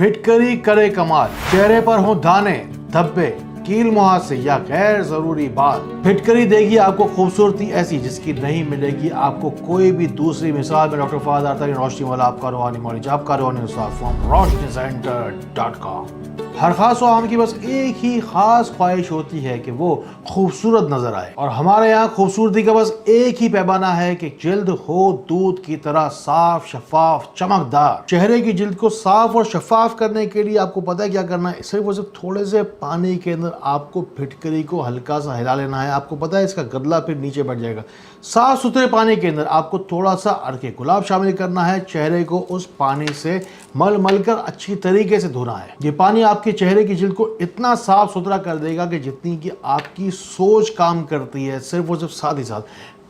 फिटकरी करे कमाल, चेहरे पर हो दाने धब्बे कील मुहासे या गैर जरूरी बात, फिटकरी देगी आपको खूबसूरती ऐसी जिसकी नहीं मिलेगी आपको कोई भी दूसरी मिसाल में। डॉक्टर फहद आर्तारी, रोशनी वाला आपका रूहानी मौलिज, आपका रूहानी उस्ताद फ्रॉम roshniCenter.com। हर खास आम की बस एक ही खास ख्वाहिश होती है कि वो खूबसूरत नजर आए, और हमारे यहाँ खूबसूरती का बस एक ही पैमाना है कि जिल्द हो दूध की तरह साफ, शफाफ, चमकदार। चेहरे की जिल्द को साफ और शफाफ करने के लिए आपको पता है क्या करना है? सिर्फ और सिर्फ थोड़े से पानी के अंदर आपको फिटकरी को हल्का सा हिला लेना है। आपको पता है इसका गदला फिर नीचे बैठ जाएगा। साफ सुथरे पानी के अंदर आपको थोड़ा सा अर्के गुलाब शामिल करना है। चेहरे को उस पानी से मल मल कर अच्छी तरीके से धोना है। ये पानी आपके चेहरे की जिल्द को इतना साफ सुथरा कर देगा कि जितनी कि आपकी सोच काम करती है, सिर्फ और सिर्फ साथ ही साथ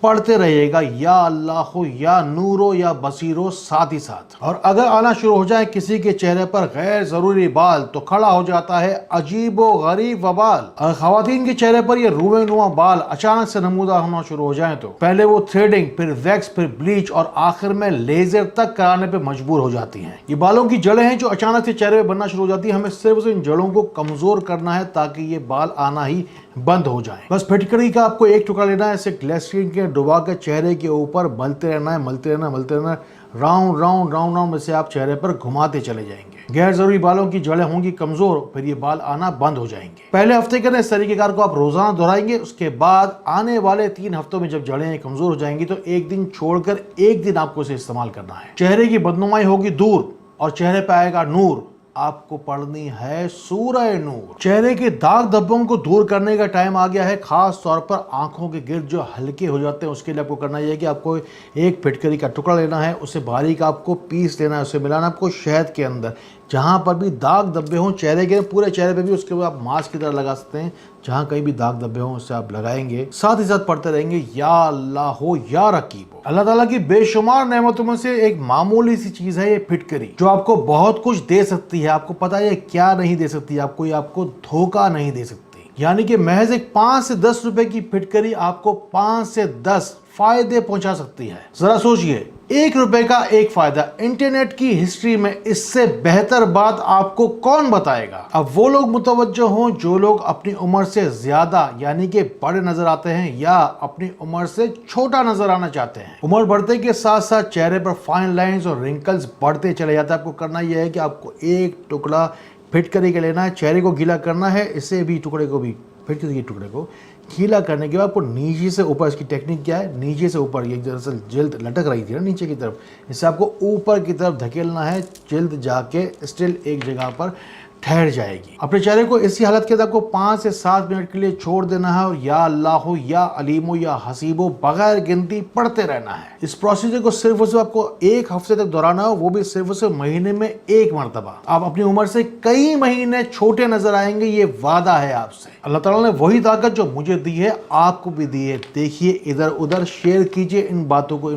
पढ़ते रहिएगा या अल्लाह हो या नूरो या बसीरो साथ ही साथ। और अगर आना शुरू हो जाए किसी के चेहरे पर गैर जरूरी बाल तो खड़ा हो जाता है अजीबो गरीब वबाल। अगर खवातीन के चेहरे पर ये रूए नुमा बाल अचानक से नमूदार होना शुरू हो जाए तो पहले वो थ्रेडिंग, फिर वैक्स, फिर ब्लीच और आखिर में लेजर तक कराने पर मजबूर हो जाती हैं। ये बालों की जड़ें हैं जो अचानक से चेहरे पर बनना शुरू हो जाती है। हमें सिर्फ इन जड़ों को कमजोर करना है ताकि ये बाल आना ही बंद हो जाए। बस फिटकरी का आपको एक टुकड़ा लेना है, इसे ग्लिसरीन के डुबा कर चेहरे के ऊपर मलते रहना है, मलते रहना, मलते रहना। राउंड राउंड राउंड राउंड में से आप चेहरे पर घुमाते चले जाएंगे। गैर जरूरी बालों की जड़ें होंगी कमजोर, फिर ये बाल आना बंद हो जाएंगे। पहले हफ्ते के इस तरीकेकार को आप रोजाना दोहराएंगे। उसके बाद आने वाले 3 हफ्तों में जब जड़ें कमजोर हो जाएंगी तो एक दिन छोड़कर एक दिन आपको इसे इस्तेमाल करना है। चेहरे की बदनुमाई होगी दूर और चेहरे पे आएगा नूर। आपको पढ़नी है सूरह नूर। चेहरे के दाग धब्बों को दूर करने का टाइम आ गया है। खास तौर पर आंखों के गिर्द जो हल्के हो जाते हैं उसके लिए आपको करना यह है कि आपको एक फिटकरी का टुकड़ा लेना है, उसे बारीक आपको पीस लेना है, उसे मिलाना आपको शहद के अंदर। जहाँ पर भी दाग धब्बे हों चेहरे के, पूरे चेहरे पे भी, उसके बाद आप मास्क की तरह लगा सकते हैं। जहाँ कहीं भी दाग धब्बे हों उससे आप लगाएंगे, साथ ही साथ पढ़ते रहेंगे या अल्लाह हो या रकीब हो। अल्लाह ताला की बेशुमार नेमतों में से एक मामूली सी चीज है ये फिटकरी, जो आपको बहुत कुछ दे सकती है। आपको पता है ये क्या नहीं दे सकती? आपको धोखा नहीं दे सकती। यानी कि महज एक 5 से 10 रुपए की फिटकरी आपको 5 से 10 फायदे पहुंचा सकती है। जरा सोचिए, 1 रुपए का एक फायदा। इंटरनेट की हिस्ट्री में इससे बेहतर बात आपको कौन बताएगा? अब वो लोग मुतवज्जो हों जो लोग अपनी उम्र से ज्यादा यानी कि बड़े नजर आते हैं या अपनी उम्र से छोटा नजर आना चाहते हैं। उम्र बढ़ते के साथ साथ चेहरे पर फाइन लाइंस और रिंकल्स बढ़ते चले जाते हैं। आपको करना यह है कि आपको एक टुकड़ा फिटकरी के लेना है, चेहरे को गीला करना है, इसे भी टुकड़े को भी फिटकरी के टुकड़े को गीला करने के बाद आपको नीचे से ऊपर, इसकी टेक्निक क्या है, नीचे से ऊपर, ये दरअसल जिल्द लटक रही थी ना नीचे की तरफ, इससे आपको ऊपर की तरफ धकेलना है। जिल्द जाके स्टिल एक जगह पर ठहर जाएगी। अपने चेहरे को इसी हालत के अंदर आपको 5 से 7 मिनट के लिए छोड़ देना है और या अल्लाह हो या अलीमो या हसीबो बगैर गिनती पढ़ते रहना है। इस प्रोसीजर को सिर्फ और सिर्फ आपको 1 हफ्ते तक दोहराना हो, वो भी सिर्फ और सिर्फ महीने में 1 मरतबा। आप अपनी उम्र से कई महीने छोटे नजर आएंगे, ये वादा है आपसे। अल्लाह ताला ने वही ताकत जो मुझे दी है आपको भी दी है। देखिए, इधर उधर शेयर कीजिए इन बातों को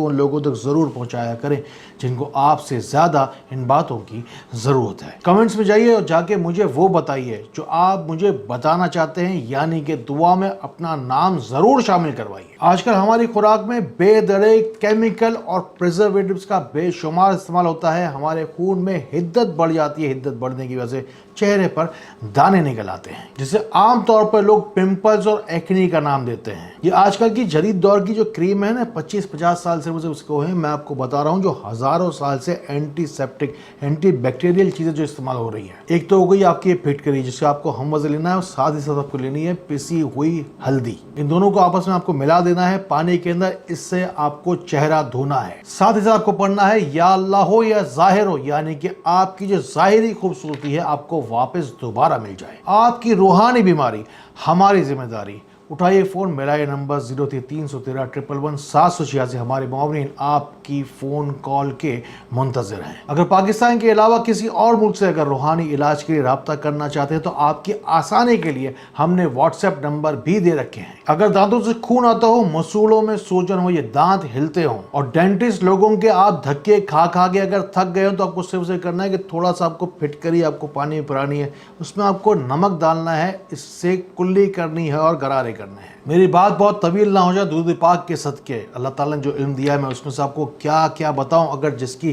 उन लोगों तक जरूर पहुंचाया करें जिनको आपसे ज्यादा इन बातों की जरूरत है। कमेंट्स में जाइए और जाके मुझे वो बताइए जो आप मुझे बताना चाहते हैं, यानी कि दुआ में अपना नाम जरूर शामिल करवाइए। आजकल हमारी खुराक में बेदरे केमिकल और प्रिजर्वेटिव्स का बेशुमार इस्तेमाल होता है। हमारे खून में हिद्दत बढ़ जाती है। हिद्दत बढ़ने की वजह से चेहरे पर दाने निकल आते हैं, जिसे आमतौर पर लोग पिंपल्स और एक्नी का नाम देते हैं। ये आजकल की जदीद दौर की जो क्रीम है ना, 25-50 साल से मुझे उसको है, मैं आपको बता रहा हूँ, जो हजारों साल से एंटीसेप्टिक, एंटी बैक्टीरियल चीजें जो इस्तेमाल हो रही है। एक तो हो गई आपकी ये फिटकरी जिससे आपको हम वजन लेना है, और साथ ही साथ आपको लेनी है पिसी हुई हल्दी। इन दोनों को आपस में आपको मिला देना है पानी के अंदर। इससे आपको चेहरा धोना है। साथ ही साथ आपको पढ़ना है या अल्लाह हो या जाहिर हो, यानी कि आपकी जो जाहिरी खूबसूरती है आपको वापस दोबारा मिल जाए। आपकी रूहानी बीमारी हमारी जिम्मेदारी। उठाइए फोन, मेरा ये नंबर 03-313-111-786। हमारे मुआवनीन आपकी फोन कॉल के मुंतजर हैं। अगर पाकिस्तान के अलावा किसी और मुल्क से अगर रूहानी इलाज के लिए रब्ता करना चाहते हैं तो आपकी आसानी के लिए हमने व्हाट्सएप नंबर भी दे रखे हैं। अगर दांतों से खून आता हो, मसूड़ों में सूजन हो, ये दांत हिलते हो, और डेंटिस्ट लोगों के आप धक्के खा खा के अगर थक गए हो तो आपको सिर्फ से करना है कि थोड़ा सा आपको फिटकरी आपको पानी में पिलानी है, उसमें आपको नमक डालना है, इससे कुल्ली करनी है और गरारे کرنے ہیں۔ میری بات بہت طویل نہ ہو جائے، درود پاک کے صدقے اللہ تعالیٰ نے جو علم دیا ہے میں اس میں سے آپ کو کیا کیا بتاؤں۔ اگر جس کی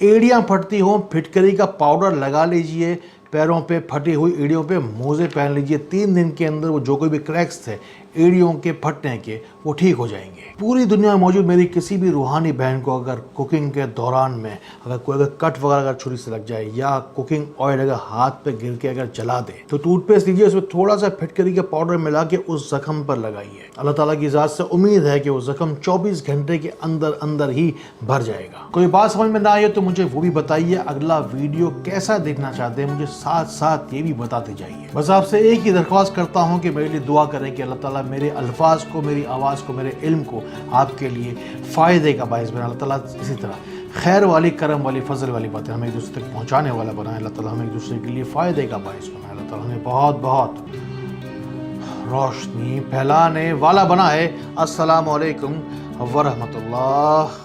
ایڑیاں پھٹتی ہوں، پھٹکری کا پاؤڈر لگا لیجئے، پیروں پہ پھٹی ہوئی ایڑیوں پہ موزے پہن لیجئے، 3 دن کے اندر وہ جو کوئی بھی کریکس تھے ایڑیوں کے پھٹنے کے وہ ٹھیک ہو جائیں گے۔ پوری دنیا میں موجود میری کسی بھی روحانی بہن کو اگر کوکنگ کے دوران میں اگر کٹ وغیرہ اگر چھری سے لگ جائے یا کوکنگ آئل اگر ہاتھ پہ گر کے اگر جلا دے تو ٹوتھ پیسٹ لیجیے، اس میں تھوڑا سا پھٹکری کا پاؤڈر ملا کے اس زخم پر لگائیے۔ اللہ تعالیٰ کی ذات سے امید ہے کہ وہ زخم 24 گھنٹے کے اندر ہی بھر جائے گا۔ کوئی بات سمجھ میں نہ آئے تو مجھے وہ بھی بتائیے، اگلا ویڈیو کیسا دیکھنا چاہتے ہیں مجھے ساتھ ساتھ یہ بھی بتاتے جائیے۔ بس آپ سے ایک ہی درخواست کرتا ہوں کہ میرے لیے دعا کریں کہ اللہ تعالیٰ میرے الفاظ کو، میری آواز کو، میرے علم کو آپ کے لیے فائدے کا باعث بنا۔ اللہ تعالیٰ اسی طرح خیر والی، کرم والی، فضل والی باتیں ہمیں ایک دوسرے تک پہنچانے والا بنائے۔ اللہ تعالیٰ ہمیں ایک دوسرے کے لیے فائدے کا باعث بنائے۔ اللہ تعالیٰ ہمیں بہت بہت روشنی پھیلانے والا بنائے۔ السلام علیکم ورحمۃ اللہ۔